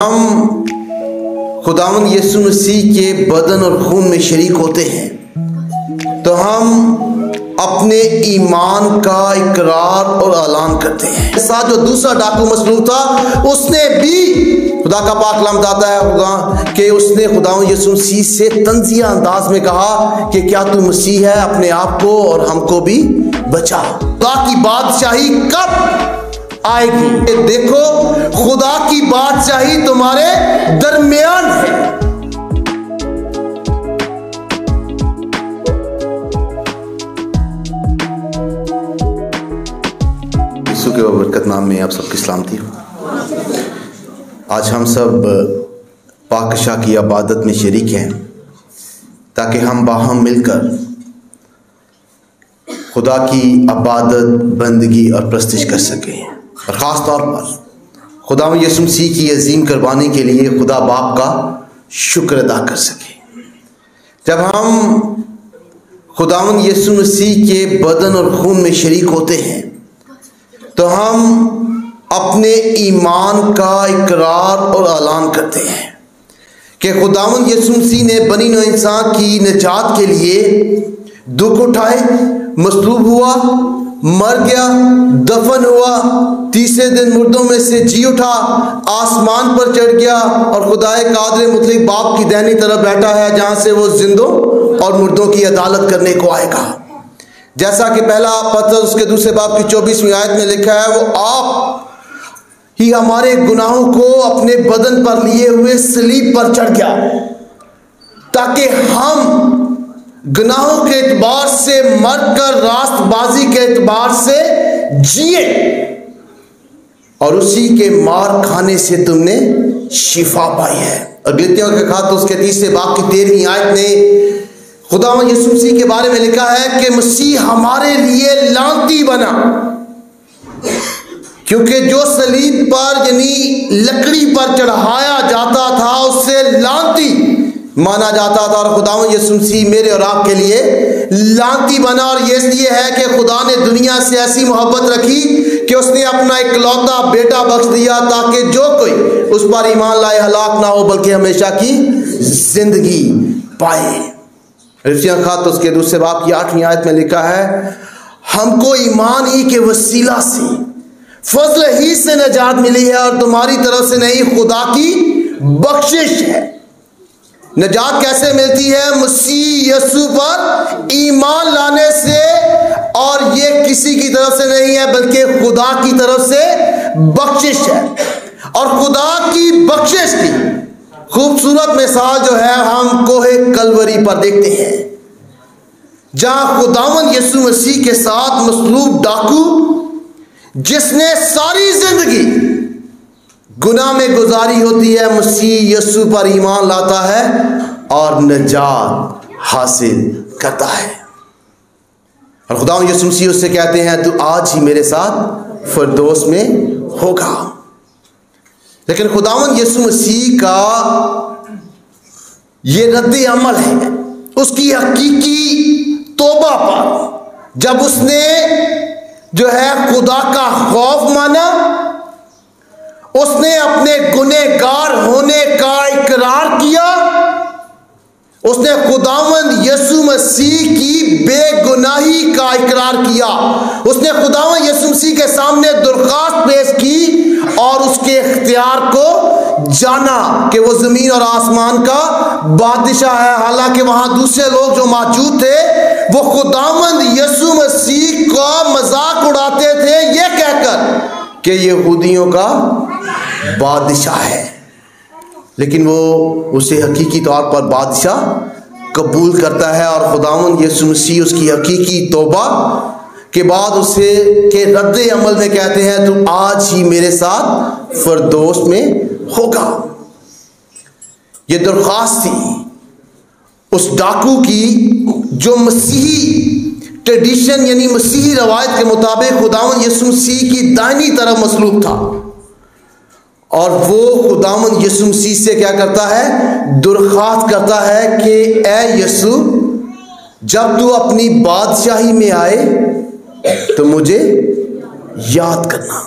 हम खुदावंद यीशु मसीह के बदन और खून में शरीक होते हैं तो हम अपने ईमान का इकरार और ऐलान करते हैं। साथ जो दूसरा डाकू मसलूब था उसने भी खुदा का पाक कलाम बताता है कि उसने खुदावंद यीशु मसीह से तंजिया अंदाज में कहा कि क्या तू मसीह है, अपने आप को और हमको भी बचा। खुदा की बादशाही कब आएगी? देखो, खुदा की बादशाही तुम्हारे दरमियान है। यीशु के बरकत नाम में आप सबकी सलामती हो। आज हम सब पाकशाह की इबादत में शरीक हैं ताकि हम बाहम मिलकर खुदा की इबादत, बंदगी और प्रस्तिश कर सकें। और ख़ास तौर पर खुदा यीशु मसीह की अजीम कुर्बानी के लिए खुदा बाप का शुक्र अदा कर सके। जब हम खुदावंद यीशु मसीह के बदन और खून में शरीक होते हैं तो हम अपने ईमान का इकरार और ऐलान करते हैं कि खुदावंद यीशु मसीह ने बनी नौ इंसान की निजात के लिए दुख उठाए, मसलूब हुआ, मर गया, दफन हुआ, तीसरे दिन मुर्दों में से जी उठा, आसमान पर चढ़ गया और खुदाए कादिर मुतलक बाप की दाहिनी तरफ बैठा है जहां से वो जिंदों और मुर्दों की अदालत करने को आएगा। जैसा कि पहला पत्र उसके दूसरे बाप की 24वीं आयत में लिखा है, वो आप ही हमारे गुनाहों को अपने बदन पर लिए हुए सलीब पर चढ़ गया ताकि हम गुनाहों के एतबार से मरकर रास्तबाजी के एतबार से जिए और उसी के मार खाने से तुमने शिफा पाई है। और गलतियों के खाते उसके तीसरे बाप की 13वीं आयत में खुदावंद यीशु मसीह के बारे में लिखा है कि मसीह हमारे लिए लानती बना, क्योंकि जो सलीब पर यानी लकड़ी पर चढ़ाया जाता था उससे लानती माना जाता था। और खुदावंद यीशु मसीह मेरे और आपके लिए लानती बना। और ये इसलिए है कि खुदा ने दुनिया से ऐसी मोहब्बत रखी कि उसने अपना इकलौता बेटा बख्श दिया ताकि जो कोई उस पर ईमान लाए हलाक ना हो बल्कि हमेशा की जिंदगी पाए। इफिसियों खात उसके दूसरे बाप की 8वीं आयत में लिखा है, हमको ईमान ही के वसीला से फजल ही से नजात मिली है और तुम्हारी तरफ से नहीं, खुदा की बख्शिश है। नजात कैसे मिलती है? मसीह यीशु पर ईमान लाने से, और ये किसी की तरफ से नहीं है बल्कि खुदा की तरफ से बख्शिश है। और खुदा की बख्शिश की खूबसूरत मिसाल जो है हम कोहे कलवरी पर देखते हैं, जहां खुदावंद यीशु मसीह के साथ मसलूब डाकू जिसने सारी जिंदगी गुनाह में गुजारी होती है, मसीह यीशु पर ईमान लाता है और निजात हासिल करता है। और खुदावंद यीशु मसीह उससे कहते हैं, तू आज ही मेरे साथ फिरदौस में होगा। लेकिन खुदावंद यीशु मसीह का ये रद्द अमल है उसकी हकीकी तौबा पर, जब उसने जो है खुदा का खौफ माना, उसने अपने गुनहगार होने का इकरार किया, उसने खुदावंद यीशु मसीह की बेगुनाही का इकरार किया, उसने खुदावंद यीशु मसीह के सामने दरख्वास्त पेश की और उसके इख्तियार को जाना कि वो जमीन और आसमान का बादशाह है। हालांकि वहां दूसरे लोग जो मौजूद थे वो खुदावंद यीशु मसीह का मजाक उड़ाते थे ये कहकर कि यहूदियों का बादशाह है, लेकिन वो उसे हकीकी तौर पर बादशाह कबूल करता है। और खुदावंद यीशु मसीह उसकी हकीकी तौबा के बाद उसे के रद्द अमल में कहते हैं, तू आज ही मेरे साथ फिरदौस में होगा। ये दरख्वास्त थी उस डाकू की जो मसीही ट्रेडिशन यानी मसीही रवायत के मुताबिक खुदावंद यीशु मसीह की दाहिनी तरफ मसलूब था, और वो खुदावंद यीशु मसीह से क्या करता है? दरख्वास्त करता है कि ए यीशु, जब तू अपनी बादशाही में आए तो मुझे याद करना।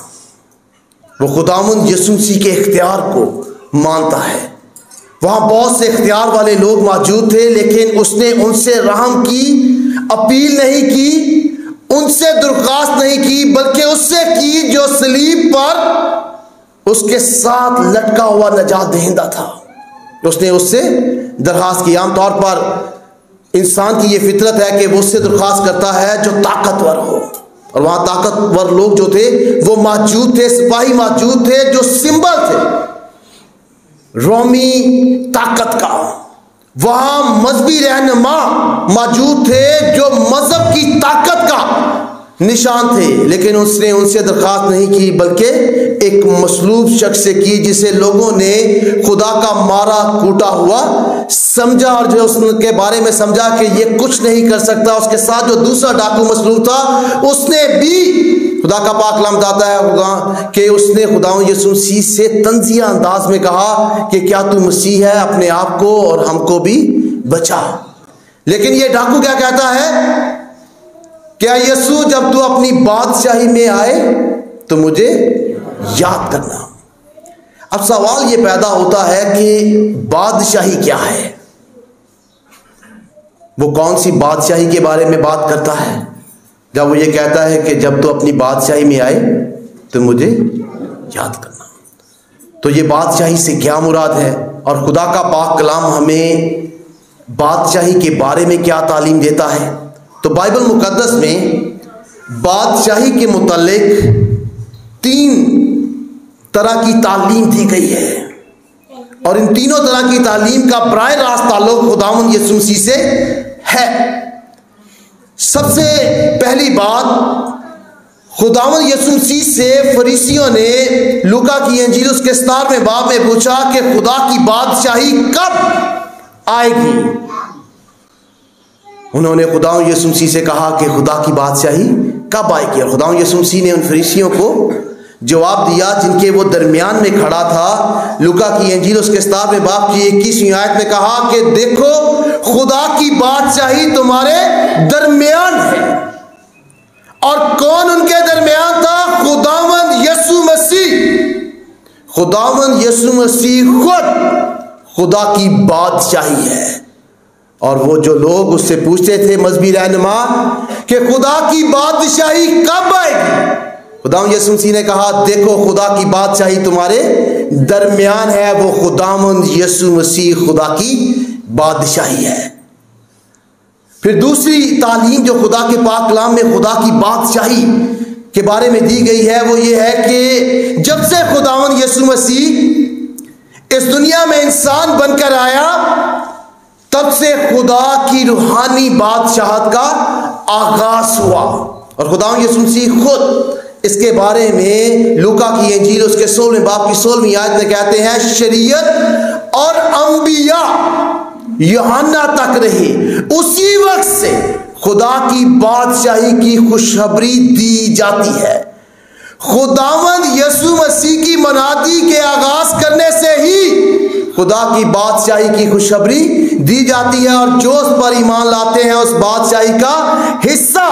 वो खुदावंद यीशु मसीह के इख्तियार को मानता है। वहां बहुत से इख्तियार वाले लोग मौजूद थे, लेकिन उसने उनसे रहम की अपील नहीं की, उनसे दरख्वास्त नहीं की, बल्कि उससे की जो सलीब पर उसके साथ लटका हुआ नजात दहिंदा था। उसने उससे दरख्वास्त की। आमतौर पर इंसान की यह फितरत है कि वो उससे दरख्वास्त करता है जो ताकतवर हो, और वहां ताकतवर लोग जो थे वो मौजूद थे, सिपाही मौजूद थे जो सिंबल थे रोमी ताकत का। वहां मजहबी रहनुमा मौजूद थे जो मजहब की ताकत का निशान थे, लेकिन उसने उनसे दरख्वास्त नहीं की, बल्कि एक मसलूब शख्स से की जिसे लोगों ने खुदा का मारा कूटा हुआ समझा, और जो उसके बारे में समझा कि ये कुछ नहीं कर सकता। उसके साथ जो दूसरा डाकू मसलूब था, उसने भी, खुदा का पाक कलाम बताता है खुदा कि उसने खुदावंद यीशु मसीह से तंजिया अंदाज में कहा कि क्या तू मसीह है, अपने आप को और हमको भी बचा। लेकिन ये डाकू क्या कहता है, क्या यीशु जब तू अपनी बादशाही में आए तो मुझे याद करना। अब सवाल ये पैदा होता है कि बादशाही क्या है? वो कौन सी बादशाही के बारे में बात करता है जब वो ये कहता है कि जब तू अपनी बादशाही में आए तो मुझे याद करना? तो ये बादशाही से क्या मुराद है, और खुदा का पाक कलाम हमें बादशाही के बारे में क्या तालीम देता है? तो बाइबल मुकद्दस में बादशाही के मुतालिक 3 तरह की तालीम दी गई है, और इन तीनों तरह की तालीम का बराह रास्त ताल्लुक खुदावंद यीशु मसीह से है। सबसे पहली बात, खुदावंद यीशु मसीह से फरीसियों ने लूका की इंजील उसके 17वें बाब में पूछा कि खुदा की बादशाही कब आएगी। उन्होंने खुदावंद यीशु मसीह से कहा कि खुदा की बादशाही कब आएगी, और खुदावंद यीशु मसीह ने उन फरीसियों को जवाब दिया जिनके वो दरमियान में खड़ा था। लूका की इंजील उसके 17वें बाब की 21वीं आयत में कहा कि देखो खुदा की बादशाही तुम्हारे दरमियान है। और कौन उनके दरमियान था? खुदावंद यीशु मसीह। खुदावंद यीशु मसीह खुद खुदा की बादशाही है। और वो जो लोग उससे पूछते थे मजहबी रहनुमा कि खुदा की बादशाही कब आएगी, खुदावंद यीशु मसीह ने कहा देखो खुदा की बादशाही तुम्हारे दरमियान है। वो खुदावंद यीशु मसीह खुदा की बादशाही है। फिर दूसरी तालीम जो खुदा के पाक कलाम में खुदा की बादशाही के बारे में दी गई है वो ये है कि जब से खुदावंद यीशु मसीह इस दुनिया में इंसान बनकर आया, तब से खुदा की रूहानी बादशाहत का आगाज हुआ। और खुदावंद यीशु मसीह खुद इसके बारे में लूका की इंजील उसके 16वें बाब की 16वीं आयत में कहते हैं, शरीयत और अंबिया यूहन्ना तक रहे, उसी वक्त से खुदा की बादशाही की खुशखबरी दी जाती है। खुदावंद यीशु मसीह की मनादी के आगाज करने से ही खुदा की बादशाही की खुशखबरी दी जाती है, और जो उस पर ईमान लाते हैं उस बादशाही का हिस्सा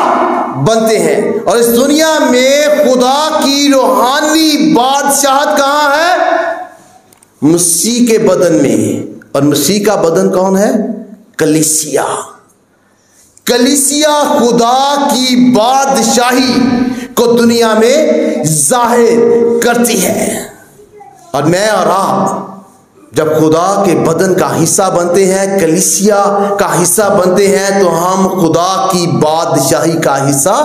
बनते हैं। और इस दुनिया में खुदा की रूहानी बादशाहत कहां है? मसीह के बदन में। और मसीह का बदन कौन है? कलीसिया। कलीसिया खुदा की बादशाही को दुनिया में जाहिर करती है। और मैं और आप जब खुदा के बदन का हिस्सा बनते हैं, कलीसिया का हिस्सा बनते हैं, तो हम खुदा की बादशाही का हिस्सा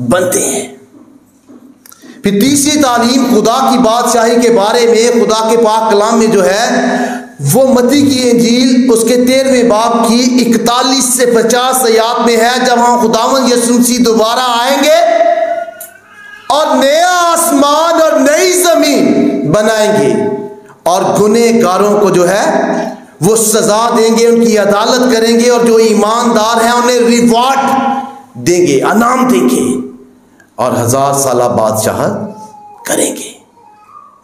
बनते हैं। फिर तीसरी तालीम खुदा की बादशाही के बारे में खुदा के पाक कलाम में जो है वो मत्ती की इंजील उसके 13वें बाब की 41 से 50 आयत में है, जब हम खुदावंद यीशु मसीह दोबारा आएंगे और नया आसमान और नई जमीन बनाएंगे, और गुनहगारों को जो है वो सजा देंगे, उनकी अदालत करेंगे, और जो ईमानदार हैं उन्हें रिवॉर्ड देंगे, इनाम देंगे, और 1000 साल बादशाहत करेंगे।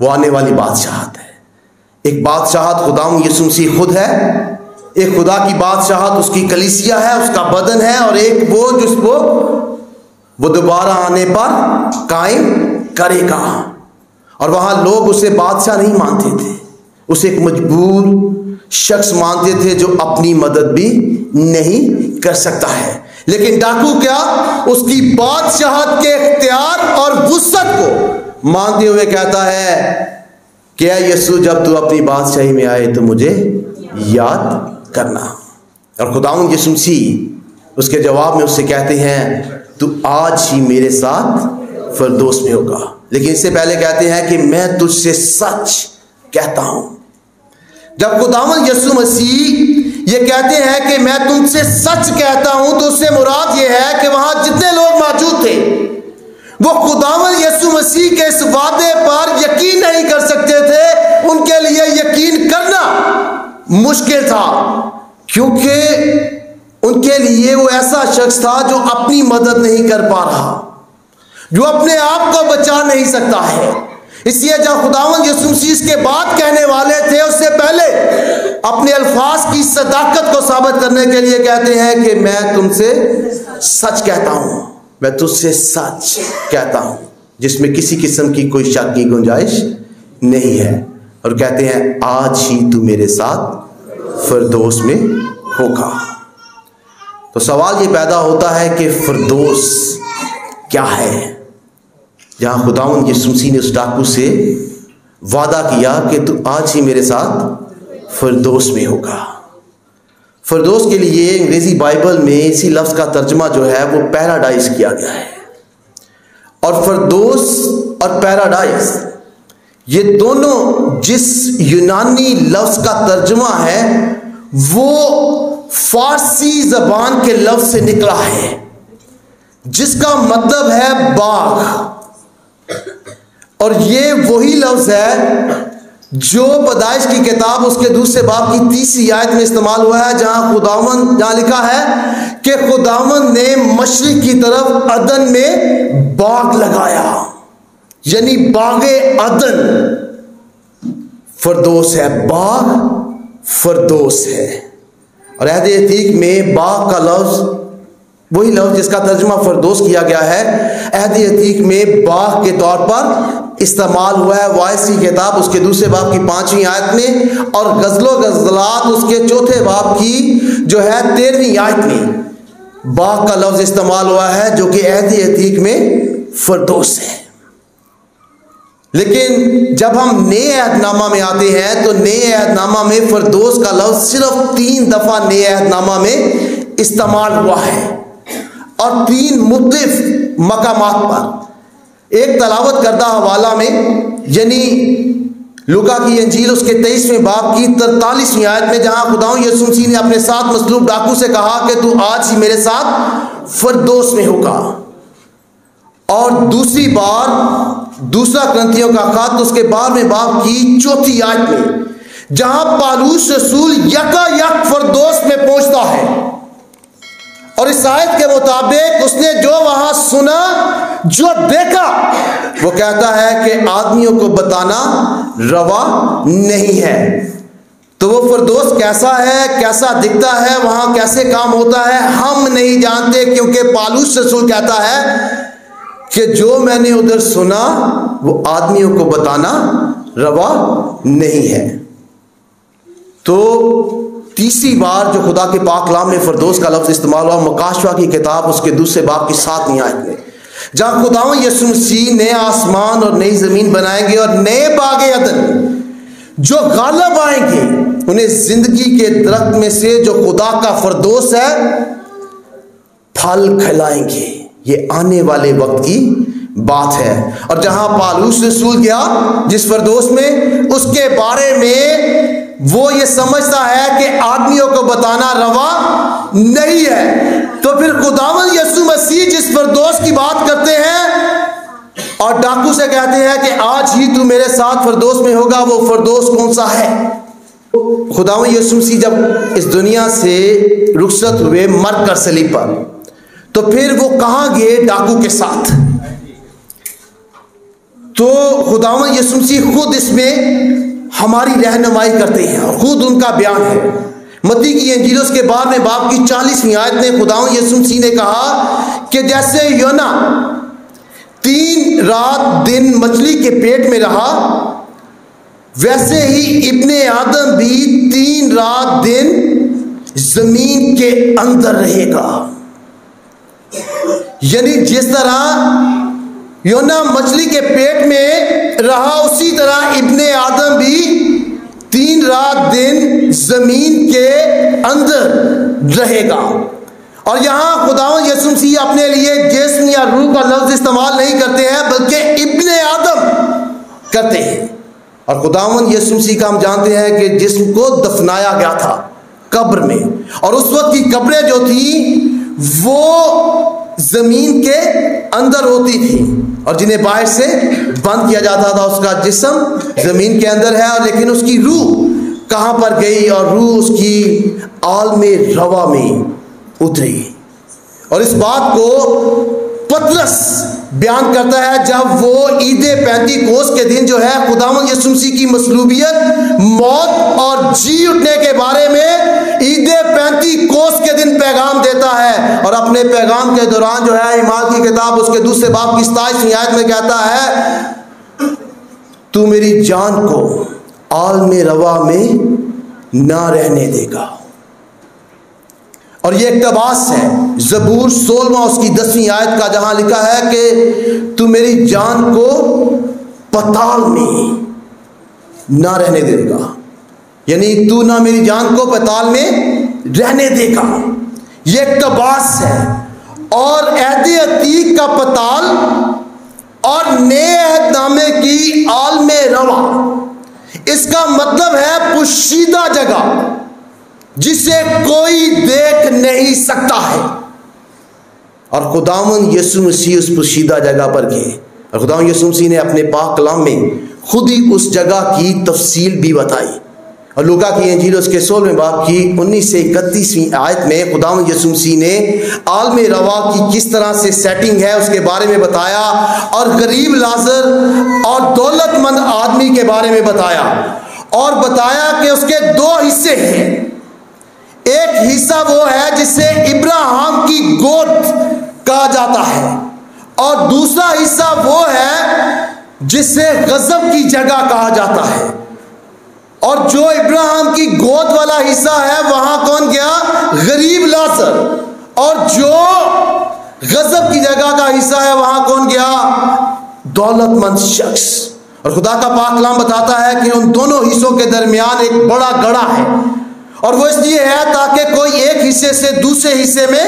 वो आने वाली बादशाहत है। एक बादशाहत खुदावंद यीशु मसीह खुद है, एक खुदा की बादशाहत उसकी कलीसिया है, उसका बदन है, और एक वो जिसको वो दोबारा आने पर कायम करेगा। और वहां लोग उसे बादशाह नहीं मानते थे, उसे एक मजबूर शख्स मानते थे जो अपनी मदद भी नहीं कर सकता है। लेकिन डाकू क्या, उसकी बादशाहत के इख्तियार और वुसअत को मानते हुए कहता है कि यीशु जब तू अपनी बादशाही में आए तो मुझे याद करना। और खुदावंद यीशु मसीह उसके जवाब में उससे कहते हैं तू आज ही मेरे साथ फिरदौस में होगा। लेकिन इससे पहले कहते हैं कि मैं तुझसे सच कहता हूं। जब खुदावंद यीशु मसीह ये कहते हैं कि मैं तुमसे सच कहता हूं तो उससे मुराद ये है कि वहां जितने लोग मौजूद थे वो खुदावंद यीशु मसीह के इस वादे पर यकीन नहीं कर सकते थे। उनके लिए यकीन करना मुश्किल था, क्योंकि उनके लिए वो ऐसा शख्स था जो अपनी मदद नहीं कर पा रहा, जो अपने आप को बचा नहीं सकता है। इसलिए जब खुदावंद यीशु मसीह इसके बात कहने वाले थे, उससे पहले अपने अल्फाज की सदाकत को साबित करने के लिए कहते हैं कि मैं तुमसे सच कहता हूं, मैं तुझसे सच कहता हूं, जिसमें किसी किस्म की कोई शक की गुंजाइश नहीं है। और कहते हैं आज ही तू मेरे साथ फिरदौस में होगा। तो सवाल ये पैदा होता है कि फिरदौस क्या है, जहां खुदावंद यीशु मसीह ने उस डाकू से वादा किया कि तू आज ही मेरे साथ फिरदौस में होगा। फिरदौस के लिए अंग्रेजी बाइबल में इसी लफ्ज का तर्जुमा जो है वो पैराडाइज किया गया है। और फिरदौस और पैराडाइज ये दोनों जिस यूनानी लफ्ज का तर्जुमा है वो फारसी जबान के लफ्ज से निकला है, जिसका मतलब है बाग। और ये वही लफ्ज है जो पैदाइश की किताब उसके दूसरे बाब की 30वीं आयत में इस्तेमाल हुआ है, जहां लिखा है कि खुदावंद ने मशरिक की तरफ अदन में बाग लगाया, यानी बागे अदन फिरदौस है, बाग फिरदौस है। और अहद अतीक में बाग का लफ्ज वही लफ्ज जिसका तर्जुमा फिरदौस किया गया है, अहद अतीक में बाग के तौर पर इस्तेमाल हुआ है। वाइस की किताब उसके दूसरे बाब की 5वीं आयत में, और गजलो गजलात उसके चौथे बाब की जो है 13वीं आयत में बाग का लफ्ज इस्तेमाल हुआ है, जो कि अहद अतीक में फिरदौस है। लेकिन जब हम नए अहदनामा में आते हैं तो नए अहदनामा में फिरदौस का लफ्ज सिर्फ 3 दफा नए अहदनामा में इस्तेमाल हुआ है, और 3 मुख्तलिफ मकामात पर। एक तलावत करदा हवाला में, यानी लूका की इंजील उसके 23वें बाब की 43वीं आयत में, जहां खुदावंद यीशु मसीह ने अपने साथ मसलूब डाकू से कहा कि तू आज ही मेरे साथ फिरदौस में होगा। और दूसरी बार दूसरा ग्रंथियों का खत उसके 12वें बाब की 4थी आयत में, जहां पालूस रसूल यकायक फिरदौस में पहुंचता है, और इस आयत के मुताबिक उसने जो वहां सुना, जो देखा, वो कहता है कि आदमियों को बताना रवा नहीं है। तो वो फिरदौस कैसा है, कैसा दिखता है, वहां कैसे काम होता है, हम नहीं जानते, क्योंकि पालूस रसूल कहता है कि जो मैंने उधर सुना वो आदमियों को बताना रवा नहीं है। तो तीसरी बार जो खुदा के पाक कलाम में फिरदौस का लफ्ज इस्तेमाल हुआ, मुकाशवा की किताब उसके दूसरे बाब की 7वीं आयत में, जहां खुदावंद यीशु मसीह नए आसमान और नई जमीन बनाएंगे और नए बागे अदन जो गालिब आएंगे उन्हें जिंदगी के दरख्त में से जो खुदा का फिरदौस है फल खिलाएंगे। ये आने वाले वक्त की बात है। और जहां पालूस रसूल गया जिस फिरदौस में, उसके बारे में वो ये समझता है कि आदमियों को बताना रवा नहीं है। तो फिर खुदावंद यीशु मसीह जिस फिरदौस की बात करते हैं और डाकू से कहते हैं कि आज ही तू मेरे साथ फिरदौस में होगा, वो फिरदौस कौन सा है? खुदावंद यीशु मसीह जब इस दुनिया से रुखसत हुए मर कर सलीब पर, तो फिर वो कहां गए? डाकू के साथ। तो खुदावंद यीशु मसीह खुद इसमें हमारी रहनुमाई करते हैं और खुद उनका बयान है। मत्ती की इंजील के 12वें बाब की 40वीं आयत में खुदावंद यीशु मसीह ने कहा कि जैसे योना 3 रात दिन मछली के पेट में रहा, वैसे ही इब्ने आदम भी 3 रात दिन जमीन के अंदर रहेगा। यानी जिस तरह योना मछली के पेट में रहा, उसी तरह इब्ने आदम भी 3 रात दिन जमीन के अंदर रहेगा। और यहां खुदावंद यीशु मसीह अपने लिए जिस्म या रूह का लफ्ज इस्तेमाल नहीं करते हैं, बल्कि इब्ने आदम करते हैं। और खुदावंद यीशु मसीह का हम जानते हैं कि जिस्म को दफनाया गया था कब्र में, और उस वक्त की कब्रें जो थी वो जमीन के अंदर होती थी, और जिन्हें बाहर से बंद किया जाता था। उसका जिस्म जमीन के अंदर है, और लेकिन उसकी रूह कहां पर गई? और रूह उसकी आलमे रवा में उतरी। और इस बात को पतरस बयान करता है जब वो ईदे पेंतीकोस के दिन जो है खुदावंद यीशु मसीह की मसलूबियत, मौत और जी उठने के बारे में ईदे पेंतीकोस के दिन पैगाम देता है। और अपने पैगाम के दौरान जो है ईमाल की किताब उसके दूसरे बाब की 27वीं आयत में कहता है, तू मेरी जान को आलमे रवा में ना रहने देगा। और ये इक़्तिबास है ज़बूर 16वां उसकी 10वीं आयत का, जहां लिखा है कि तू मेरी जान को पताल में ना रहने देगा। यानी तू ना मेरी जान को पताल में रहने देगा, ये इक़्तिबास है। और अहद अतीक का पताल और नए अहदनामे की आलमे रवा, इसका मतलब है पोशीदा जगह जिसे कोई देख नहीं सकता है। और खुदावंद यीशु मसीह उस पोशीदा जगह पर गए, और खुदावंद यीशु मसीह ने अपने पाक कलाम में खुद ही उस जगह की तफसील भी बताई। और लूका की इंजील उसके 16वें बाब की 19 से 31वीं आयत में खुदावंद यीशु मसीह ने आलमे रवा की किस तरह से सेटिंग है उसके बारे में बताया, और गरीब लाजर और दौलतमंद आदमी के बारे में बताया, और बताया कि उसके 2 हिस्से हैं। एक हिस्सा वो है जिसे इब्राहिम की गोद कहा जाता है, और दूसरा हिस्सा वो है जिसे गजब की जगह कहा जाता है। और जो इब्राहिम की गोद वाला हिस्सा है वहां कौन गया? गरीब लाजर। और जो गजब की जगह का हिस्सा है वहां कौन गया? दौलतमंद शख्स। और खुदा का पाक कलाम बताता है कि उन दोनों हिस्सों के दरमियान एक बड़ा गड़ा है, और वो इसलिए है ताकि कोई एक हिस्से से दूसरे हिस्से में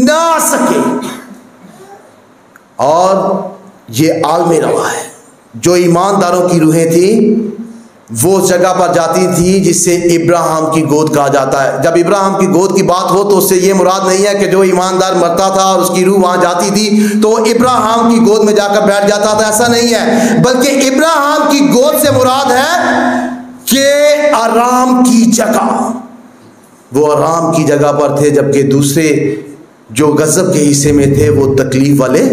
ना आ सके। और ये आलमे रवा है। जो ईमानदारों की रूहें थी वो जगह पर जाती थी जिससे इब्राहिम की गोद कहा जाता है। जब इब्राहिम की गोद की बात हो तो उससे ये मुराद नहीं है कि जो ईमानदार मरता था और उसकी रूह वहां जाती थी तो इब्राहिम की गोद में जाकर बैठ जाता था, ऐसा नहीं है। बल्कि इब्राहिम की गोद से मुराद है कि आराम की जगह, वो आराम की जगह पर थे, जबकि दूसरे जो गजब के हिस्से में थे वो तकलीफ वाले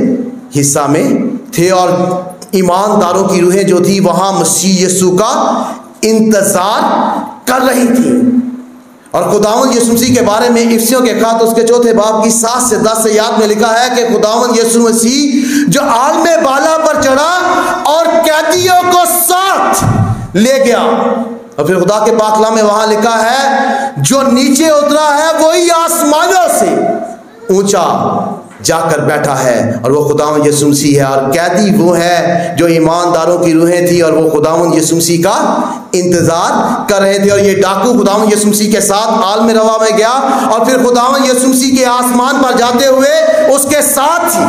हिस्सा में थे। और ईमानदारों की रूहें जो थी वहां मसीह यीशु का इंतजार कर रही थी। और खुदावंद यीशु मसीह के बारे में इफिसियों के खत उसके 4 बाब की 7 से 10 आयत में लिखा है कि खुदावंद यीशु मसीह जो आलमे बाला पर चढ़ा और कैदियों को साथ ले गया। और फिर खुदा के पाक कलाम में वहां लिखा है जो नीचे उतरा है वही आसमानों से ऊंचा जाकर बैठा है, और वो खुदावंद यीशु मसीह है। और कैदी वो है जो ईमानदारों की रूहें थी, और वो खुदावंद यीशु मसीह का इंतजार कर रहे थे। और ये डाकू खुदावंद यीशु मसीह के साथ आलमे रवा में गया, और फिर खुदावंद यीशु मसीह के आसमान पर जाते हुए उसके साथ ही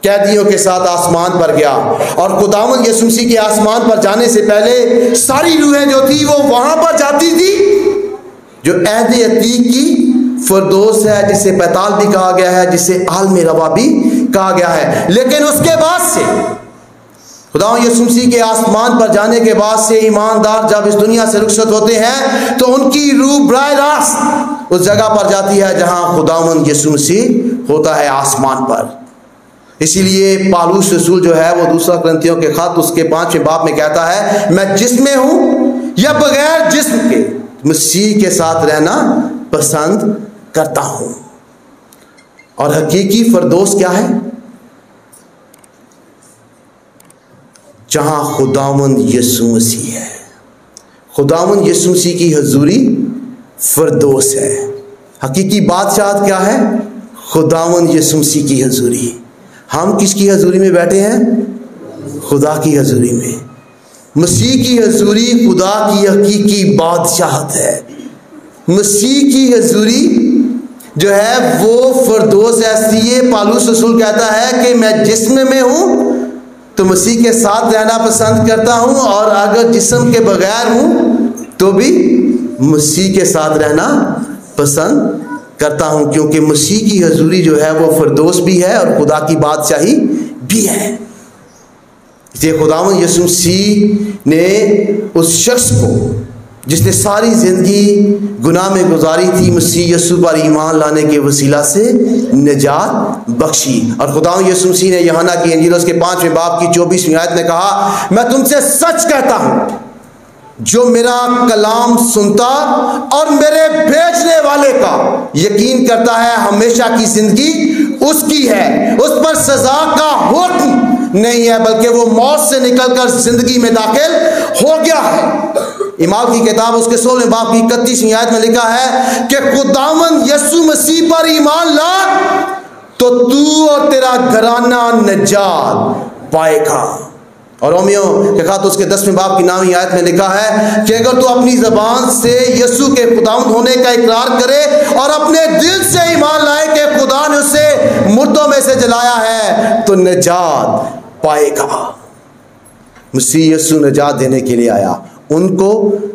कैदियों के साथ आसमान पर गया। और खुदावंद यीशु मसीह के आसमान पर जाने से पहले सारी रूहें जो थी वो वहां पर जाती थी जो अहद अतीक की फरदौस है, जिसे पैताल भी कहा गया है, जिसे आलमे रवा भी कहा गया है। लेकिन उसके बाद से खुदावंद यीशु मसीह के आसमान पर जाने के बाद से ईमानदार जब इस दुनिया से रुखसत होते हैं तो उनकी रूह बराह रास्त उस जगह पर जाती है जहां खुदावंद यीशु मसीह होता है, आसमान पर। इसीलिए पालूस रसूल जो है वो 2 कुरिन्थियों के खत उसके 5वें बाब में कहता है, मैं जिस्म में हूं या बगैर जिस्म के मसीह के साथ रहना पसंद करता हूं। और हकीकी फरदौस क्या है? जहां खुदावंद यीशु मसीह है। खुदावंद यीशु मसीह की हजूरी फिरदौस है। हकीकी बादशाहत क्या है? खुदावंद यीशु मसीह की हजूरी। हम किसकी हजूरी में बैठे हैं? खुदा की हजूरी में। मसीह की हजूरी खुदा की हकीकी बादशाहत है। मसीह की हजूरी जो है वो फिरदौस है। इसलिए पौलुस रसूल कहता है कि मैं जिस्म में हूँ तो मसीह के साथ रहना पसंद करता हूँ, और अगर जिस्म के बगैर हूँ तो भी मसीह के साथ रहना पसंद करता हूँ, क्योंकि मसीह की हजूरी जो है वो फिरदौस भी है और खुदा की बादशाही भी है। इसलिए खुदावंद यीशु मसीह ने उस शख्स को जिसने सारी जिंदगी गुनाह में गुजारी थी, मसीह यीशु पर ईमान लाने के वसीला से निजात बख्शी। और खुदावंद यीशु मसीह ने यूहन्ना की इंजील उसके 5वें बाब की 24वीं आयत में कहा, मैं तुमसे सच कहता हूँ, जो मेरा कलाम सुनता और मेरे भेजने वाले का यकीन करता है, हमेशा की जिंदगी उसकी है, उस पर सजा का हुक्म नहीं है, बल्कि वो मौत से निकलकर जिंदगी में दाखिल हो गया है। इमाम की किताब उसके 16वें बाब की 31वीं आयत में लिखा है कि खुदावंद यीशु मसीह पर ईमान ला तो तू और तेरा घराना निजात पाएगा। और रोमियो के खात उसके 10वें बाब की 9वीं आयत में लिखा है कि अगर तू अपनी जबान से यीशु के खुदावंद होने का इकरार करे और अपने दिल से ईमान लाए कि खुदा ने उसे मुर्दों में से जलाया है तो निजात पाएगा। मसीह यीशु निजात देने के लिए आया। उनको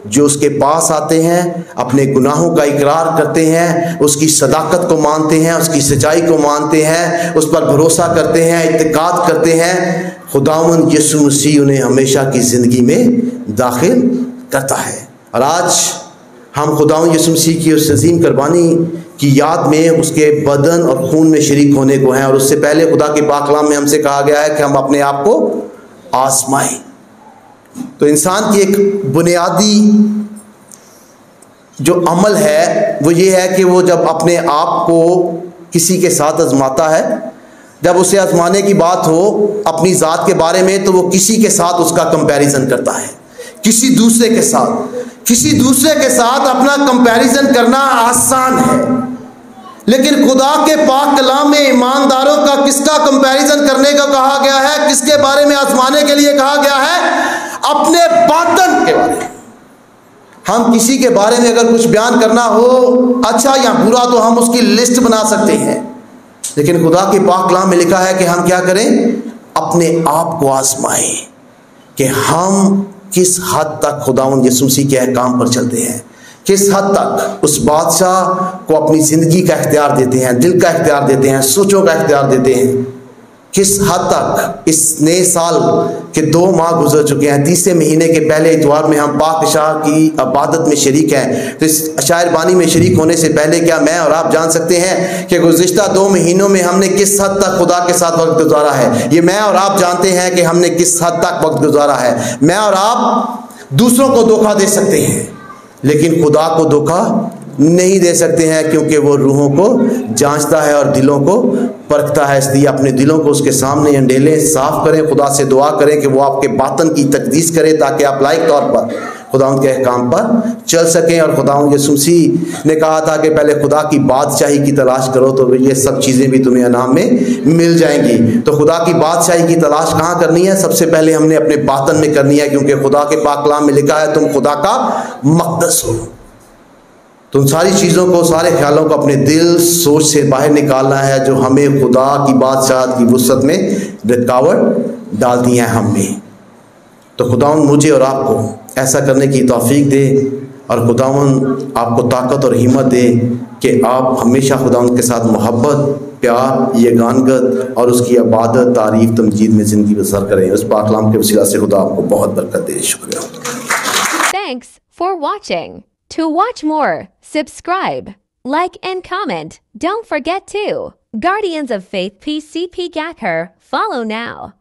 जो उसके पास आते हैं, अपने गुनाहों का इकरार करते हैं, उसकी सदाकत को मानते हैं, उसकी सच्चाई को मानते हैं, उस पर भरोसा करते हैं, इत्तेकाद करते हैं, खुदावंद यीशु मसीह उन्हें हमेशा की ज़िंदगी में दाखिल करता है। और आज हम खुदावंद यीशु मसीह की उस अजीम कुर्बानी की याद में उसके बदन और खून में शरीक होने को हैं। और उससे पहले खुदा के पाक कलाम में हमसे कहा गया है कि हम अपने आप को आजमाएं। तो इंसान की एक बुनियादी जो अमल है वो ये है कि वो जब अपने आप को किसी के साथ आजमाता है, जब उसे आजमाने की बात हो अपनी ज़ात के बारे में, तो वो किसी के साथ उसका कंपैरिजन करता है, किसी दूसरे के साथ। किसी दूसरे के साथ अपना कंपैरिजन करना आसान है, लेकिन खुदा के पाक कलाम में ईमानदारों का किसका कंपैरिजन करने का कहा गया है, किसके बारे में आजमाने के लिए कहा गया है? अपने बातन के बारे में। हम किसी के बारे में अगर कुछ बयान करना हो, अच्छा या बुरा, तो हम उसकी लिस्ट बना सकते हैं, लेकिन खुदा के पाक कलाम में लिखा है कि हम क्या करें? अपने आप को आजमाएं कि हम किस हद तक खुदावंद यीशु मसीह के अहकाम पर चलते हैं, किस हद तक उस बादशाह को अपनी ज़िंदगी का इख्तियार देते हैं, दिल का इख्तियार देते हैं, सोचों का इख्तियार देते हैं, किस हद तक इस नए साल के 2 माह गुजर चुके हैं। 30वें महीने के पहले इतवार में हम पाक शाह की इबादत में शरीक हैं। तो इस शायर बानी में शरीक होने से पहले क्या मैं और आप जान सकते हैं कि गुज़िश्ता 2 महीनों में हमने किस हद तक खुदा के साथ वक्त गुजारा है? ये मैं और आप जानते हैं कि हमने किस हद तक वक्त गुजारा है। मैं और आप दूसरों को धोखा दे सकते हैं, लेकिन खुदा को धोखा नहीं दे सकते हैं, क्योंकि वो रूहों को जांचता है और दिलों को परखता है। इसलिए अपने दिलों को उसके सामने अंडेलें, साफ करें, खुदा से दुआ करें कि वो आपके बातन की तकदीस करे, ताकि आप लायक तौर पर खुदावंद के अहकाम पर चल सकें। और खुदावंद यीशु मसीह ने कहा था कि पहले खुदा की बादशाही की तलाश करो तो ये सब चीज़ें भी तुम्हें इनाम में मिल जाएंगी। तो खुदा की बादशाही की तलाश कहाँ करनी है? सबसे पहले हमने अपने बातन में करनी है, क्योंकि खुदा के पाक कलाम में लिखा है तुम खुदा का मक़दस हो। तो उन सारी चीज़ों को, सारे ख्यालों को अपने दिल सोच से बाहर निकालना है जो हमें खुदा की बादशाहत की वुसअत में रुकावट डालती हैं हम में। तो खुदावंद मुझे और आपको ऐसा करने की तौफीक दे, और खुदावंद आपको ताकत और हिम्मत दे कि आप हमेशा खुदावंद के साथ मोहब्बत, प्यार, यगानगत और उसकी इबादत, तारीफ़, तमजीद में ज़िंदगी बसर करें। उस पाक कलाम के वसीला से खुदा आपको बहुत बरकत दे। शुक्रिया। Thanks for watching. To watch more, subscribe, like and comment. Don't forget to Guardians of Faith PCP Gacker. Follow now.